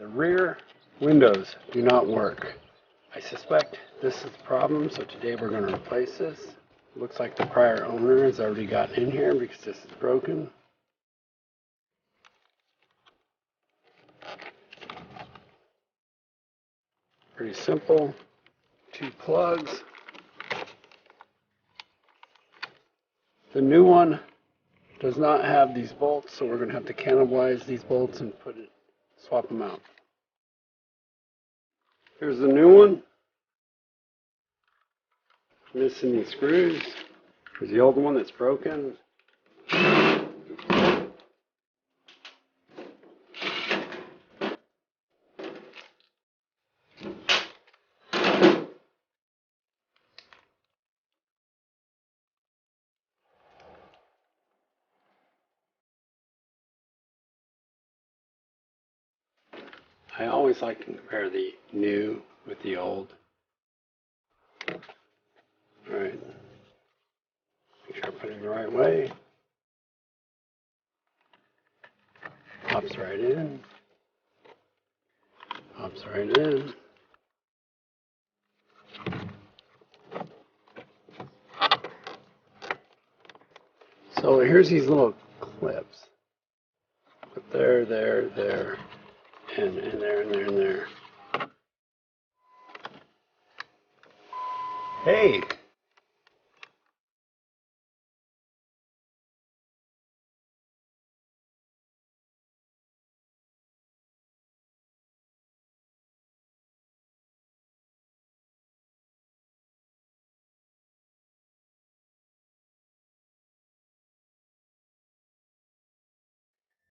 The rear windows do not work. I suspect this is the problem, so today we're going to replace this. Looks like the prior owner has already gotten in here because this is broken. Pretty simple. 2 plugs. The new one does not have these bolts, so we're going to have to cannibalize these bolts and swap them out. Here's the new one. Missing these screws. Here's the old one that's broken. I always like to compare the new with the old. Alright. Make sure I put it in the right way. Pops right in. Pops right in. So here's these little clips. Put there, and there, and there, and there. Hey!